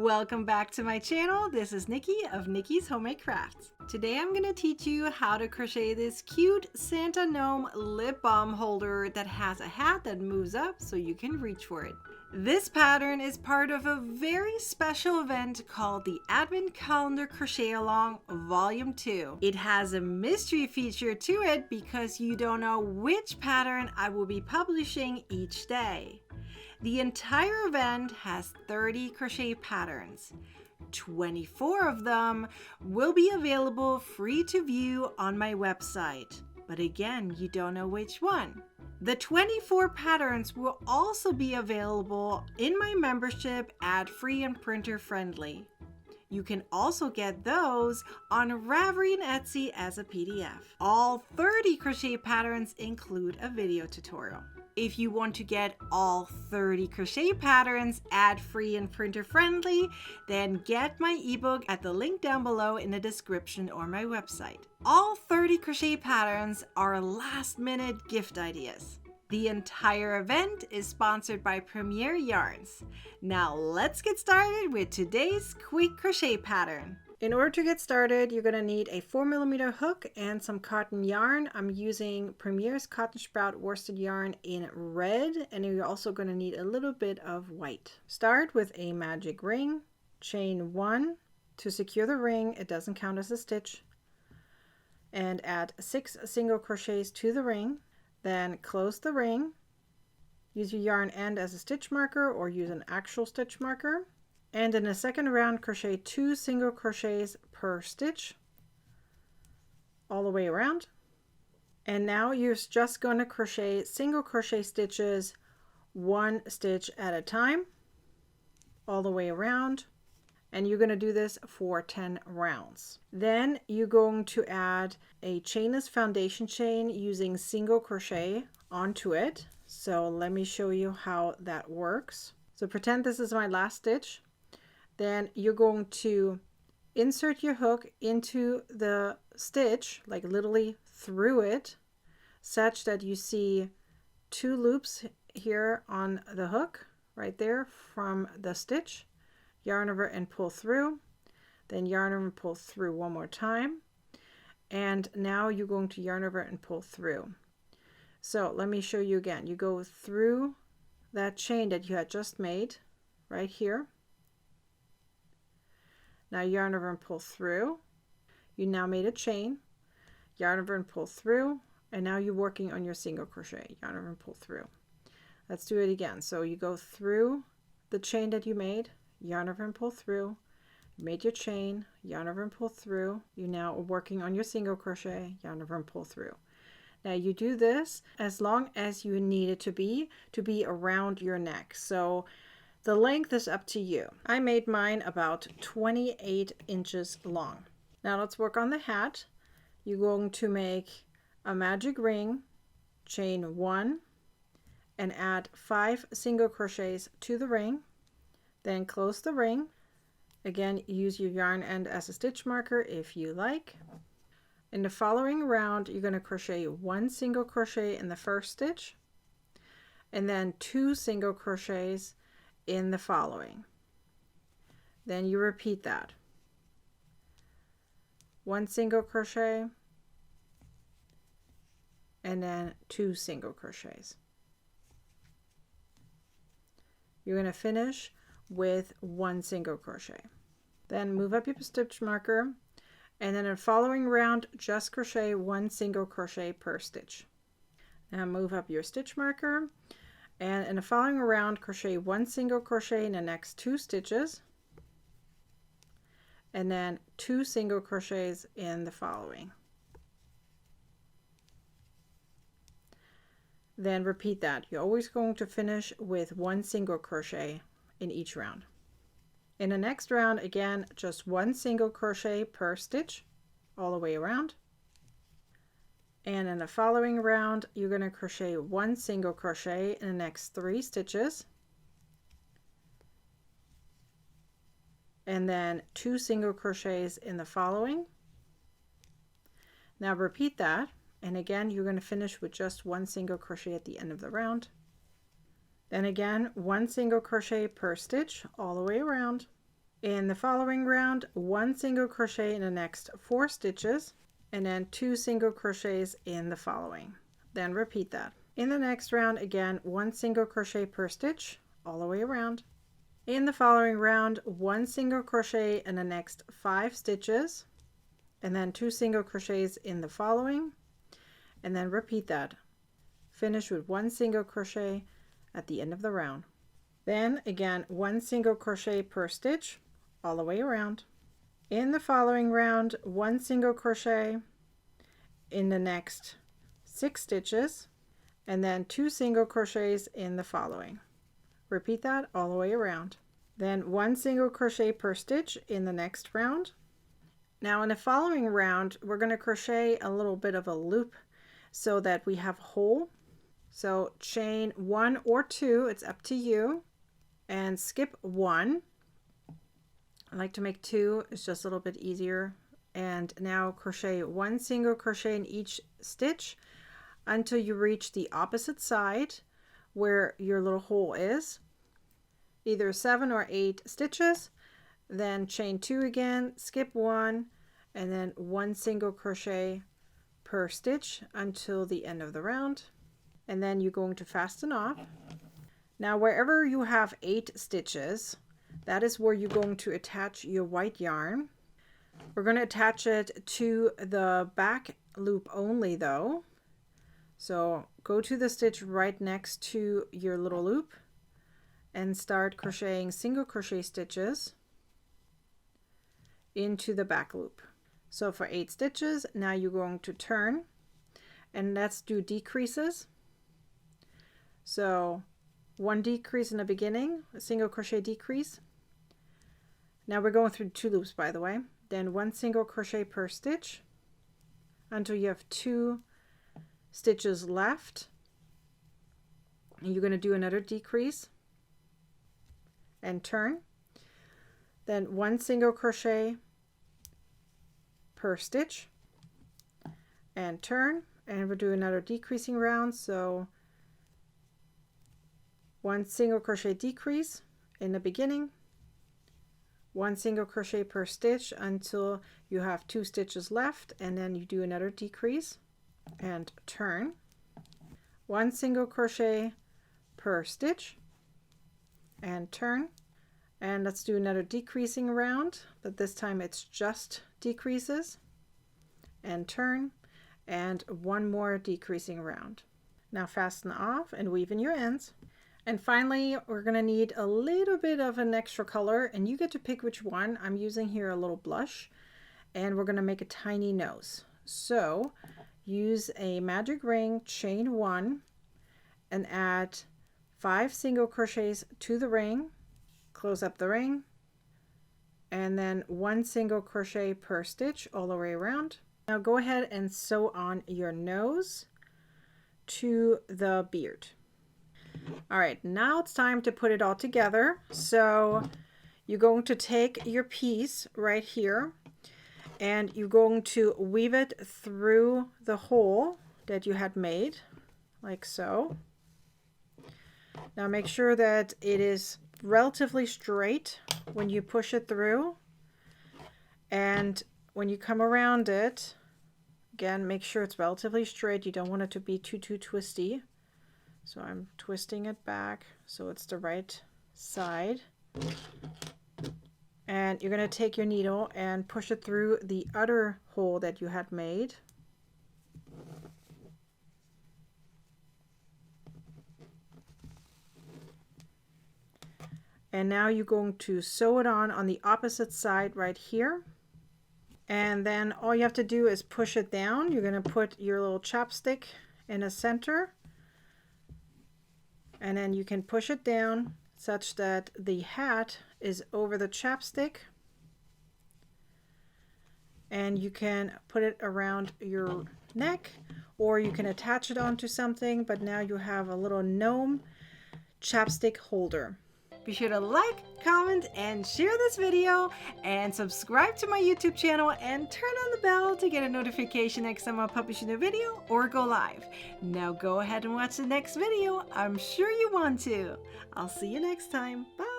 Welcome back to my channel. This is Nikki of Nikki's Homemade Crafts. Today I'm going to teach you how to crochet this cute Santa gnome lip balm holder that has a hat that moves up so you can reach for it. This pattern is part of a very special event called the Advent Calendar Crochet Along Volume 2. It has a mystery feature to it because you don't know which pattern I will be publishing each day. The entire event has 30 crochet patterns. 24 of them will be available free to view on my website. But again, you don't know which one. The 24 patterns will also be available in my membership ad-free and printer-friendly. You can also get those on Ravelry and Etsy as a PDF. All 30 crochet patterns include a video tutorial. If you want to get all 30 crochet patterns ad-free and printer-friendly, then get my ebook at the link down below in the description or my website. All 30 crochet patterns are last-minute gift ideas. The entire event is sponsored by Premier Yarns. Now let's get started with today's quick crochet pattern. In order to get started, you're going to need a 4mm hook and some cotton yarn. I'm using Premier's Cotton Sprout worsted yarn in red, and you're also going to need a little bit of white. Start with a magic ring, chain 1 to secure the ring. It doesn't count as a stitch. And add 6 single crochets to the ring. Then close the ring. Use your yarn end as a stitch marker or use an actual stitch marker. And in the second round, crochet 2 single crochets per stitch all the way around. And now you're just going to crochet single crochet stitches 1 stitch at a time all the way around. And you're going to do this for 10 rounds. Then you're going to add a chainless foundation chain using single crochet onto it. So let me show you how that works. So pretend this is my last stitch. Then you're going to insert your hook into the stitch, like literally through it, such that you see 2 loops here on the hook right there from the stitch. Yarn over and pull through, then yarn over and pull through one more time, and now you're going to yarn over and pull through. So let me show you again. You go through that chain that you had just made right here. Now yarn over and pull through. You now made a chain, yarn over and pull through, and now you're working on your single crochet. Yarn over and pull through. Let's do it again. So you go through the chain that you made, yarn over and pull through, you made your chain, yarn over and pull through. You now are working on your single crochet, yarn over and pull through. Now you do this as long as you need it to be around your neck. So the length is up to you. I made mine about 28 inches long. Now let's work on the hat. You're going to make a magic ring, chain 1, and add 5 single crochets to the ring. Then close the ring. Again, use your yarn end as a stitch marker if you like. In the following round, you're going to crochet 1 single crochet in the first stitch, and then 2 single crochets in the following. Then you repeat that. 1 single crochet, and then 2 single crochets. You're going to finish with 1 single crochet. Then move up your stitch marker, and then in the following round just crochet 1 single crochet per stitch. Now move up your stitch marker, and in the following round crochet 1 single crochet in the next 2 stitches, and then 2 single crochets in the following. Then repeat that. You're always going to finish with 1 single crochet in each round. In the next round, again, just 1 single crochet per stitch all the way around. And in the following round, you're going to crochet 1 single crochet in the next 3 stitches, and then 2 single crochets in the following. Now repeat that, and again you're going to finish with just 1 single crochet at the end of the round. Then again 1 single crochet per stitch all the way around. In the following round, 1 single crochet in the next 4 stitches, and then 2 single crochets in the following. Then repeat that. In the next round, again, 1 single crochet per stitch all the way around. In the following round, 1 single crochet in the next 5 stitches, and then 2 single crochets in the following, and then repeat that. Finish with 1 single crochet at the end of the round. Then again, 1 single crochet per stitch all the way around. In the following round, 1 single crochet in the next 6 stitches, and then 2 single crochets in the following. Repeat that all the way around. Then 1 single crochet per stitch in the next round. Now in the following round, we're going to crochet a little bit of a loop so that we have a hole. So chain 1 or 2, it's up to you, and skip 1. I like to make 2, it's just a little bit easier. And now crochet 1 single crochet in each stitch until you reach the opposite side where your little hole is, either 7 or 8 stitches. Then chain 2 again, skip 1, and then 1 single crochet per stitch until the end of the round. And then you're going to fasten off. Now wherever you have 8 stitches, that is where you're going to attach your white yarn. We're going to attach it to the back loop only though. So go to the stitch right next to your little loop and start crocheting single crochet stitches into the back loop. So for 8 stitches, now you're going to turn, and let's do decreases. So 1 decrease in the beginning, a single crochet decrease. Now we're going through 2 loops, by the way. Then 1 single crochet per stitch until you have 2 stitches left. And you're going to do another decrease and turn. Then 1 single crochet per stitch and turn. And we'll do another decreasing round. So 1 single crochet decrease in the beginning, 1 single crochet per stitch until you have 2 stitches left, and then you do another decrease and turn, 1 single crochet per stitch and turn. And let's do another decreasing round, but this time it's just decreases and turn, and 1 more decreasing round. Now fasten off and weave in your ends. And finally, we're going to need a little bit of an extra color, and you get to pick which one. I'm using here a little blush, and we're going to make a tiny nose. So use a magic ring, chain 1, and add 5 single crochets to the ring, close up the ring, and then 1 single crochet per stitch all the way around. Now go ahead and sew on your nose to the beard. All right, now it's time to put it all together. So you're going to take your piece right here and you're going to weave it through the hole that you had made, like so. Now make sure that it is relatively straight when you push it through, and when you come around it, again, make sure it's relatively straight. You don't want it to be too twisty. So I'm twisting it back so it's the right side. And you're going to take your needle and push it through the other hole that you had made. And now you're going to sew it on the opposite side right here. And then all you have to do is push it down. You're going to put your little chopstick in the center. And then you can push it down such that the hat is over the chapstick, and you can put it around your neck, or you can attach it onto something, but now you have a little GNOME chapstick holder. Be sure to like, comment, and share this video, and subscribe to my YouTube channel, and turn on the bell to get a notification next time I publish a new video or go live. Now go ahead and watch the next video. I'm sure you want to. I'll see you next time. Bye!